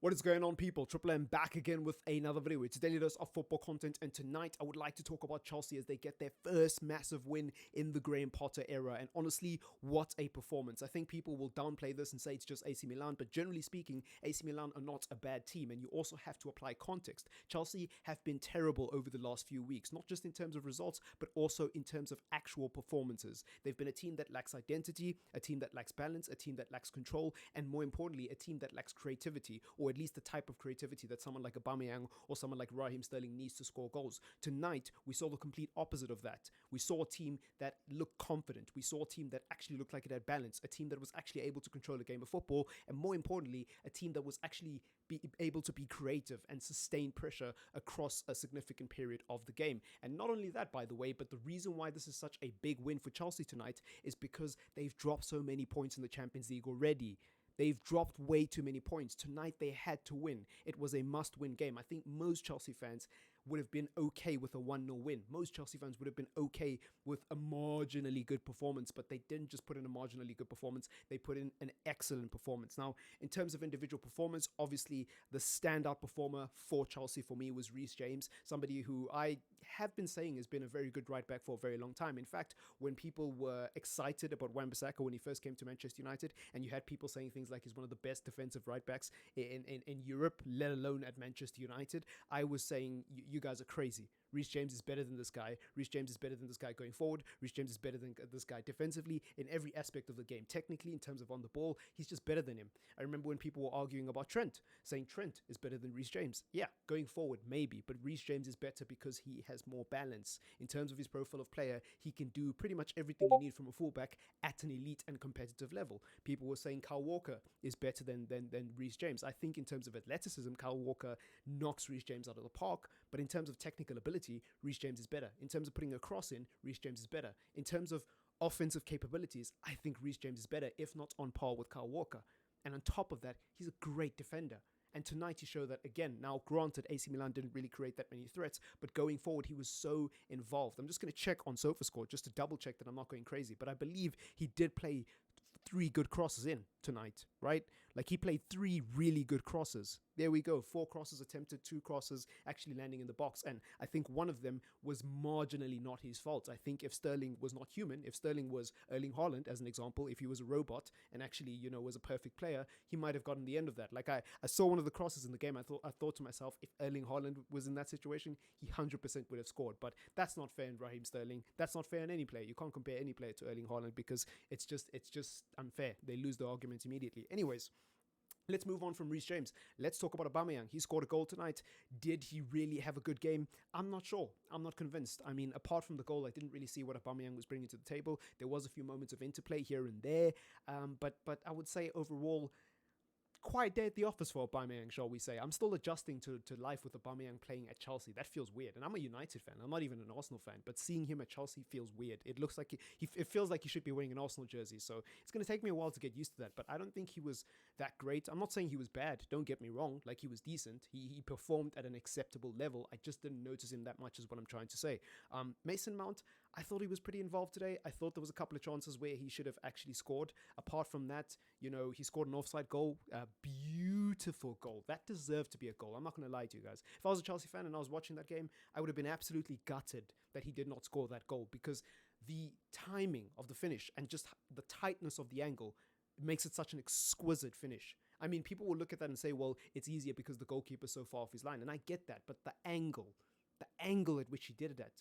What is going on, people? TripleM back again with another video. It's a daily dose of football content, and tonight I would like to talk about Chelsea as they get their first massive win in the Graham Potter era. And honestly, what a performance. I think people will downplay this and say it's just AC Milan, but generally speaking, AC Milan are not a bad team, and you also have to apply context. Chelsea have been terrible over the last few weeks, not just in terms of results, but also in terms of actual performances. They've been a team that lacks identity, a team that lacks balance, a team that lacks control, and more importantly, a team that lacks creativity, or at least the type of creativity that someone like Aubameyang or someone like Raheem Sterling needs to score goals. Tonight, we saw the complete opposite of that. We saw a team that looked confident. We saw a team that actually looked like it had balance, a team that was actually able to control a game of football, and more importantly, a team that was actually able to be creative and sustain pressure across a significant period of the game. And not only that, by the way, but the reason why this is such a big win for Chelsea tonight is because they've dropped so many points in the Champions League already. They've dropped way too many points. Tonight, they had to win. It was a must-win game. I think most Chelsea fans would have been okay with a 1-0 win. Most Chelsea fans would have been okay with a marginally good performance, but they didn't just put in a marginally good performance. They put in an excellent performance. Now, in terms of individual performance, obviously, the standout performer for Chelsea for me was Reece James, somebody who I have been saying has been a very good right back for a very long time. In fact, when people were excited about Wan-Bissaka when he first came to Manchester United, and you had people saying things like he's one of the best defensive right backs in Europe, let alone at Manchester United, I was saying, you guys are crazy. Reece James is better than this guy. Reece James is better than this guy going forward. Reece James is better than this guy defensively in every aspect of the game. Technically, in terms of on the ball, he's just better than him. I remember when people were arguing about Trent, saying Trent is better than Reece James. Yeah, going forward, maybe, but Reece James is better because he has more balance. In terms of his profile of player, he can do pretty much everything you need from a fullback at an elite and competitive level. People were saying Kyle Walker is better than Reece James. I think in terms of athleticism, Kyle Walker knocks Reece James out of the park, but in terms of technical ability, Reece James is better. In terms of putting a cross in, Reece James is better. In terms of offensive capabilities, I think Reece James is better, if not on par with Kyle Walker. And on top of that, he's a great defender. And tonight he showed that again. Now, granted, AC Milan didn't really create that many threats, but going forward, he was so involved. I'm just going to check on SofaScore just to double check that I'm not going crazy, but I believe he did play 3 good crosses in tonight, right? Like, he played 3 really good crosses. There we go. 4 crosses attempted, 2 crosses actually landing in the box. And I think one of them was marginally not his fault. I think if Sterling was not human, if Sterling was Erling Haaland, as an example, if he was a robot and actually, was a perfect player, he might have gotten the end of that. Like, I saw one of the crosses in the game. I thought to myself, if Erling Haaland was in that situation, he 100% would have scored. But that's not fair in Raheem Sterling. That's not fair in any player. You can't compare any player to Erling Haaland because it's just unfair. They lose the argument immediately. Anyways, let's move on from Reece James. Let's talk about Aubameyang. He scored a goal tonight. Did he really have a good game? I'm not sure. I'm not convinced. I mean, apart from the goal, I didn't really see what Aubameyang was bringing to the table. There was a few moments of interplay here and there, but I would say overall, quite dead at the office for Aubameyang, shall we say. I'm still adjusting to life with Aubameyang playing at Chelsea. That feels weird. And I'm a United fan. I'm not even an Arsenal fan. But seeing him at Chelsea feels weird. It looks like it feels like he should be wearing an Arsenal jersey. So it's going to take me a while to get used to that. But I don't think he was that great. I'm not saying he was bad. Don't get me wrong. Like, he was decent. He performed at an acceptable level. I just didn't notice him that much is what I'm trying to say. Mason Mount, I thought he was pretty involved today. I thought there was a couple of chances where he should have actually scored. Apart from that, he scored an offside goal. Beautiful goal. That deserved to be a goal. I'm not going to lie to you guys. If I was a Chelsea fan and I was watching that game, I would have been absolutely gutted that he did not score that goal, because the timing of the finish and just the tightness of the angle makes it such an exquisite finish. I mean, people will look at that and say, well, it's easier because the goalkeeper's so far off his line. And I get that. But the angle at which he did it at,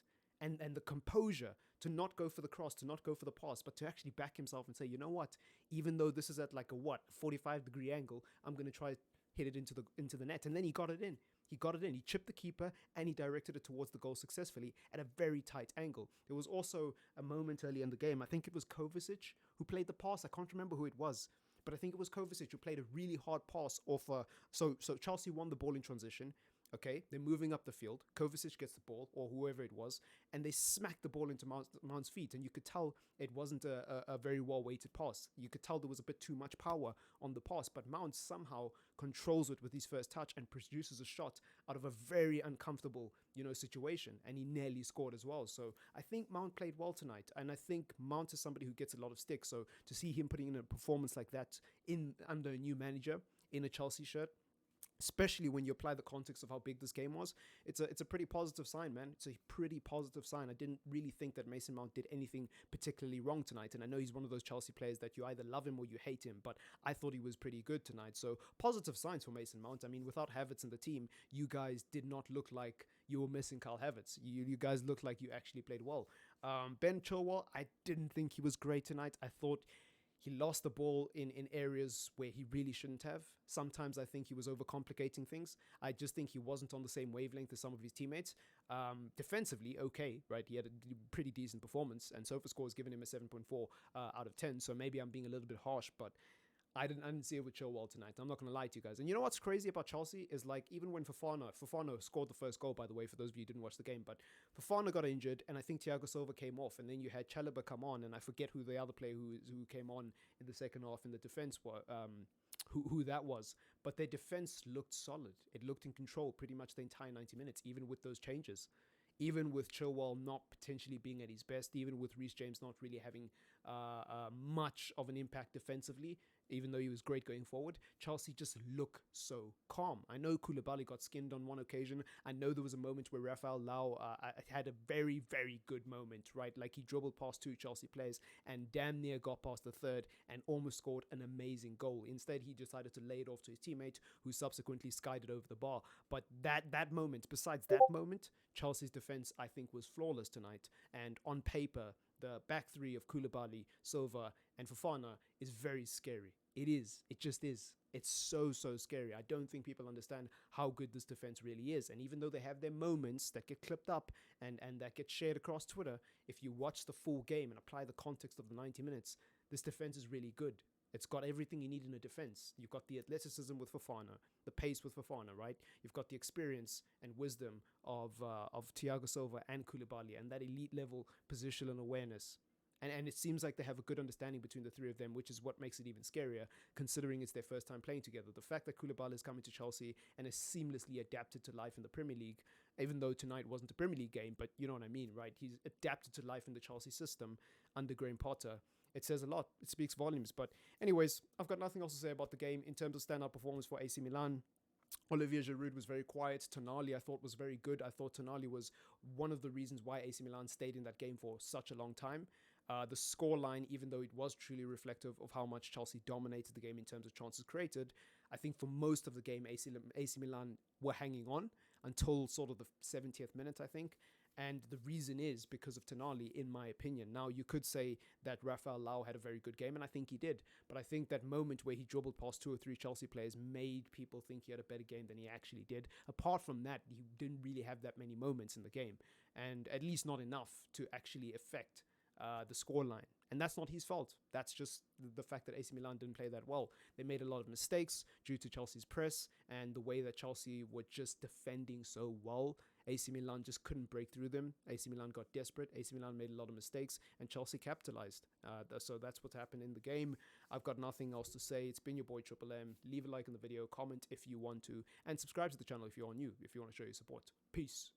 and the composure to not go for the cross, to not go for the pass, but to actually back himself and say, you know what, even though this is at like a 45-degree angle, I'm going to try hit it into the net. And then he got it in. He chipped the keeper and he directed it towards the goal successfully at a very tight angle. There was also a moment early in the game, I think it was Kovacic who played the pass. I can't remember who it was, but I think it was Kovacic who played a really hard pass off. So Chelsea won the ball in transition. Okay, they're moving up the field. Kovacic gets the ball, or whoever it was, and they smack the ball into Mount's feet. And you could tell it wasn't a very well-weighted pass. You could tell there was a bit too much power on the pass, but Mount somehow controls it with his first touch and produces a shot out of a very uncomfortable, situation. And he nearly scored as well. So I think Mount played well tonight. And I think Mount is somebody who gets a lot of sticks. So to see him putting in a performance like that under a new manager in a Chelsea shirt, especially when you apply the context of how big this game was. It's a pretty positive sign, man. It's a pretty positive sign. I didn't really think that Mason Mount did anything particularly wrong tonight, and I know he's one of those Chelsea players that you either love him or you hate him, but I thought he was pretty good tonight. So positive signs for Mason Mount. I mean, without Havertz in the team, you guys did not look like you were missing Kyle Havertz. You guys looked like you actually played well. Ben Chilwell, I didn't think he was great tonight. I thought he lost the ball in areas where he really shouldn't have. Sometimes I think he was overcomplicating things. I just think he wasn't on the same wavelength as some of his teammates. Defensively, okay, right? He had a pretty decent performance, and SofaScore has given him a 7.4 out of 10. So maybe I'm being a little bit harsh, but I didn't see it with Chilwell tonight. I'm not going to lie to you guys. And you know what's crazy about Chelsea is, like, even when Fofana scored the first goal, by the way, for those of you who didn't watch the game, but Fofana got injured, and I think Thiago Silva came off, and then you had Chalobah come on, and I forget who the other player who came on in the second half in the defense was, who that was. But their defense looked solid. It looked in control pretty much the entire 90 minutes, even with those changes. Even with Chilwell not potentially being at his best, even with Reece James not really having much of an impact defensively, even though he was great going forward, Chelsea just look so calm. I know Koulibaly got skinned on one occasion. I know there was a moment where Rafael Lau had a very, very good moment, right? Like, he dribbled past two Chelsea players and damn near got past the third and almost scored an amazing goal. Instead, he decided to lay it off to his teammate, who subsequently skied it over the bar. But that moment, besides that moment, Chelsea's defense, I think, was flawless tonight. And on paper, the back three of Koulibaly, Silva, and Fofana is very scary. It is. It just is. It's so scary. I don't think people understand how good this defense really is. And even though they have their moments that get clipped up and that get shared across Twitter, if you watch the full game and apply the context of the 90 minutes, this defense is really good. It's got everything you need in a defense. You've got the athleticism with Fofana, the pace with Fofana, right? You've got the experience and wisdom of Thiago Silva and Koulibaly, and that elite level positional awareness. And it seems like they have a good understanding between the three of them, which is what makes it even scarier, considering it's their first time playing together. The fact that Koulibaly is coming to Chelsea and is seamlessly adapted to life in the Premier League, even though tonight wasn't a Premier League game, but you know what I mean, right? He's adapted to life in the Chelsea system under Graham Potter. It says a lot. It speaks volumes. But anyways, I've got nothing else to say about the game. In terms of standout performance for AC Milan, Olivier Giroud was very quiet. Tonali, I thought, was very good. I thought Tonali was one of the reasons why AC Milan stayed in that game for such a long time. The scoreline, even though it was truly reflective of how much Chelsea dominated the game in terms of chances created, I think for most of the game, AC Milan were hanging on until sort of the 70th minute, I think. And the reason is because of Tonali, in my opinion. Now, you could say that Rafael Lau had a very good game, and I think he did. But I think that moment where he dribbled past two or three Chelsea players made people think he had a better game than he actually did. Apart from that, he didn't really have that many moments in the game, and at least not enough to actually affect the scoreline. And that's not his fault. That's just the fact that AC Milan didn't play that well. They made a lot of mistakes due to Chelsea's press and the way that Chelsea were just defending so well. AC Milan just couldn't break through them. AC Milan got desperate. AC Milan made a lot of mistakes, and Chelsea capitalized. So that's what happened in the game. I've got nothing else to say. It's been your boy TripleM. Leave a like on the video, comment if you want to, and subscribe to the channel if you're new, if you want to show your support. Peace.